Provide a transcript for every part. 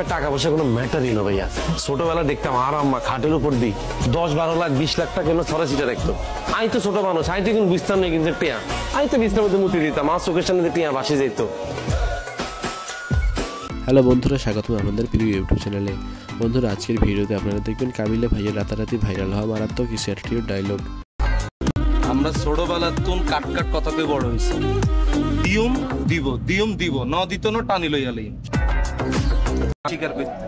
যুগের টাকা পয়সা কোনো ম্যাটারই না ভাইয়া। ছোটবেলা দেখতাম আর আম্মা খাটের উপর দিই 10-12 লাখ 20 লাখ টাকা এমন ছড়াছিটা দেখতো। আমি তো ছোট মানুষ, আমি তো কিন্তু বুঝতাম না কিন্তু টিয়া, আমি তো বিছনার মধ্যে মুতি দিতাম, আমার চোখের সামনে টিয়া ভাসে যেত। হ্যালো বন্ধুরা, স্বাগতম আপনাদের প্রিয় ইউটিউব চ্যানেলে। বন্ধুরা, আজকের ভিডিওতে আপনারা দেখবেন কাবিলা ভাইয়ের রাতারাতি ভাইরাল হওয়া মারাত্মক কিছু অ্যাটিটিউড ডায়লগ। আমরা ছোটবেলার তুন কাট কাট কথাতে বড় হয়েছি। দিয়ম দিব দিয়ম দিব ন দিত ন টানি লইয়ালি স্বীকার করতে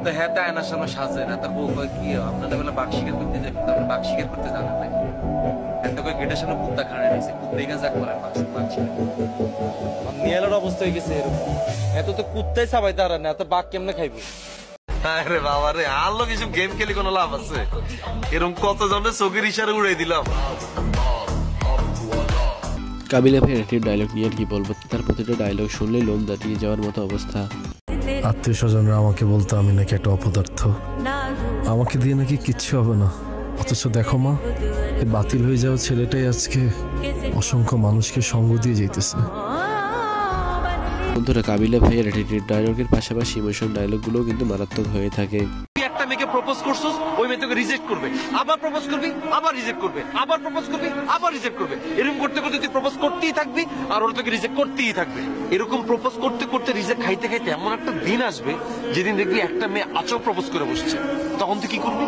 তো হ্যাঁ তা এনার সামনে সাজে না তার বউ কয় কি আপনারা বেলা বাঘ শিকার করতে যাবেন, তারপর বাঘ শিকার করতে জানেন না। এত কয় গেটের সামনে কুত্তা খাড়া রয়েছে, কুত্তাই গাছ যা করে বাঘ শিকার নিয়ালের অবস্থা হয়ে গেছে এরকম। এত তো কুত্তাই চাবাইতে হারা না, এত বাঘ কেমনে খাইবে? আরে বাবা রে, আর লোক এসব গেম খেলে কোনো লাভ আছে? এরকম কত জনের চোখের ইশারা উড়াই দিলাম। কাবিলা ভাইয়ের অ্যাটিটিউড ডায়লগ নিয়ে আর কি বলবো, তার প্রতিটা ডায়লগ শুনলেই লোম দাঁড়িয়ে যাওয়ার মতো অবস্থা। আত্মীয় স্বজনরা আমাকে বলতো আমি নাকি একটা অপদার্থ, আমাকে দিয়ে নাকি কিচ্ছু হবে না। অথচ দেখো মা, এই বাতিল হয়ে যাওয়া ছেলেটাই আজকে অসংখ্য মানুষকে সঙ্গ দিয়ে যেতেছে। বন্ধুরা, কাবিলা ভাইয়ের অ্যাটিটিউড ডায়লগের পাশাপাশি ইমোশন ডায়লগগুলোও কিন্তু মারাত্মক হয়ে থাকে। একটা মেয়েকে প্রপোজ করছস, ওই মেয়ে তোকে রিজেক্ট করবে, আবার প্রপোজ করবি, আবার রিজেক্ট করবে, আবার প্রপোজ করবি, আবার রিজেক্ট করবে। এরকম করতে করতে তুই প্রপোজ করতেই থাকবি আর ওরা তোকে রিজেক্ট করতেই থাকবে। এরকম প্রপোজ করতে করতে রিজেক্ট খাইতে খাইতে এমন একটা দিন আসবে যেদিন দেখবি একটা মেয়ে আচক প্রপোজ করে বসছে। তখন তুই কি করবি?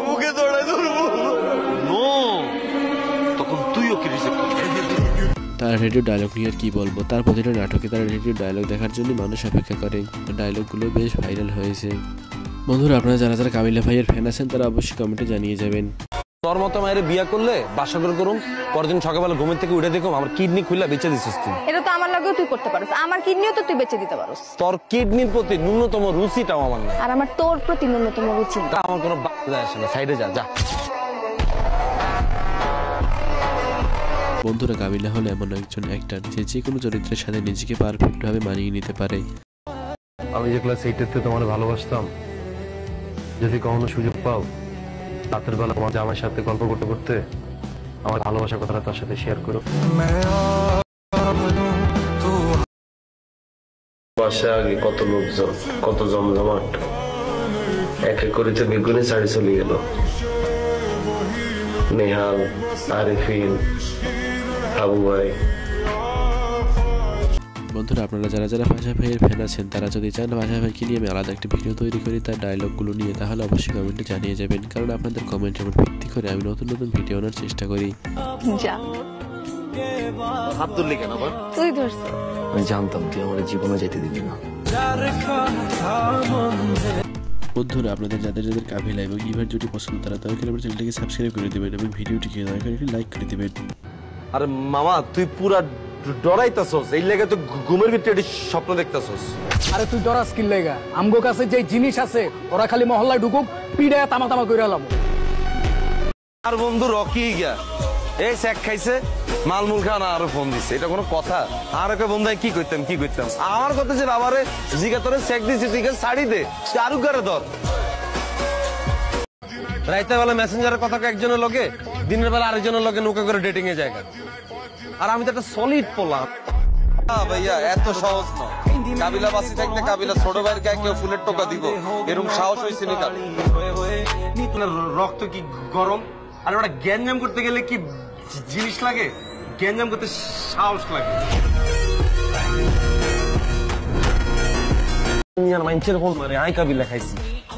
মুখে দৌড়ায় ধরবো। নো, তখন তুই ওকে রিজেক্ট করবি। তার অ্যাটিটিউড ডায়লগ নিয়ে আর কি বলবো, তার প্রতিটা নাটকে তার অ্যাটিটিউড ডায়লগ দেখার জন্য মানুষ অপেক্ষা করে। ডায়লগগুলো বেশ ভাইরাল হয়েছে। বন্ধুরা, আপনারা যারা যারা কাবিলা ভাইয়ের ফ্যান আছেন তারা অবশ্যই কমেন্টে জানিয়ে যাবেন। তোর মতো মায়ের বিয়া করলে বাসা করে করুম, পরদিন সকালবেলা ঘুমের থেকে উঠে দেখুম আমার কিডনি খুলে বেঁচে দিছিস তুই। এটা তো আমার লাগেও তুই করতে পারিস, আমার কিডনিও তো তুই বেঁচে দিতে পারিস। তোর কিডনির প্রতি ন্যূনতম রুচিটাও আমার না, আর আমার তোর প্রতি ন্যূনতম রুচি না। আমার কোনো বাধা আসে না, সাইডে যা যা। বন্ধুরা, কাবিলা হলো এমন একজন অ্যাক্টর যে কোনো চরিত্রের সাথে নিজেকে পারফেক্ট ভাবে মানিয়ে নিতে পারে। আমি যে ক্লাস 8-এ তোমার ভালোবাসতাম, যদি কখনো সুযোগ পাও রাতের বেলা তোমার জামাইয়ের সাথে গল্প করতে করতে আমার ভালোবাসার কথাটা তার সাথে শেয়ার করো। বাসায় আগে কত লোকজন, কত জমজমাট, এক এক করে তো বেগুনে ছাড়ি চলে গেল। নেহাল, আরিফিন, আবু ভাই। বন্ধুরা, আপনারা যারা যারা ভাষা ভাইয়ের ফ্যান আছেন তারা যদি চান ভাষা ভাইকে নিয়ে আমি আলাদা একটা ভিডিও তৈরি করি তার ডায়লগগুলো নিয়ে, তাহলে অবশ্যই কমেন্টে জানিয়ে যাবেন, কারণ আপনাদের কমেন্টের উপর ভিত্তি করে আমি নতুন নতুন ভিডিও আনার চেষ্টা করি। যা হাত ধরলি কেন আবার? তুই ধরছ। আমি জানতাম তুই আমার জীবনে যেতে দিবি না। বন্ধুরা, আপনাদের যাদের যাদের কাবিলা এবং ইভার জুটি পছন্দ তারা দয়া করে আমার চ্যানেলটিকে সাবস্ক্রাইব করে দেবেন এবং ভিডিওটিকে দয়া করে একটি লাইক করে দেবেন। আরে মামা, তুই পুরা ডরাইতাছস, এই লেগে তো ঘুমের ভিতরে স্বপ্ন দেখতাছস। আরে তুই ডরাস কি লেগা? আমগো কাছে যে জিনিস আছে ওরা খালি মহল্লায় ঢুকুক পিড়ে তামা তামা কইরা লাম। আর বন্ধু রকি গিয়া এই স্যাক খাইছে, মালমুল খান আর ফোন দিছে, এটা কোনো কথা? আর একটা বন্ধু কি করতাম কি করতাম আমার কথা যে বাবারে জিগা তোরে স্যাক দিছি, ঠিক আছে শাড়ি দে, চারু করে ধর। রাইতের বেলা মেসেঞ্জারের কথা একজনের লগে, দিনের বেলা আরেকজনের লগে নৌকা করে ডেটিং এ জায়গা। আর আমি তো একটা সলিড পোলা ভাইয়া, এত সহজ না। কাবিলা বাসি থাকলে কাবিলা ছোট ভাইয়ের গায়ে কেউ ফুলের টোকা দিব, এরকম সাহস হয়েছে নি কার? রক্ত কি গরম? আর ওটা গ্যাঞ্জাম করতে গেলে কি জিনিস লাগে? গ্যাঞ্জাম করতে সাহস লাগে। মানুষের ফোন মারে আই কাবিলা খাইছি,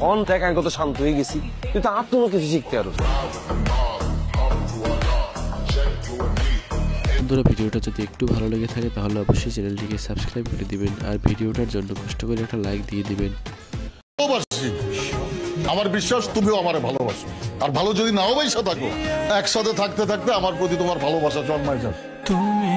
অন থেকে আমি কত শান্ত হয়ে গেছি। তুই তো আর কোনো কিছু শিখতে আরো। বন্ধুরা, ভিডিওটা যদি একটু ভালো লেগে থাকে তাহলে অবশ্যই চ্যানেলটিকে সাবস্ক্রাইব করে দিবেন আর ভিডিওটার জন্য কষ্ট করে একটা লাইক দিয়ে দিবেন। আমার বিশ্বাস তুমিও আমার ভালোবাসো, আর ভালো যদি নাও বাইসা থাকো, একসাথে থাকতে থাকতে আমার প্রতি তোমার ভালোবাসা জন্মায় যাবে। তুমি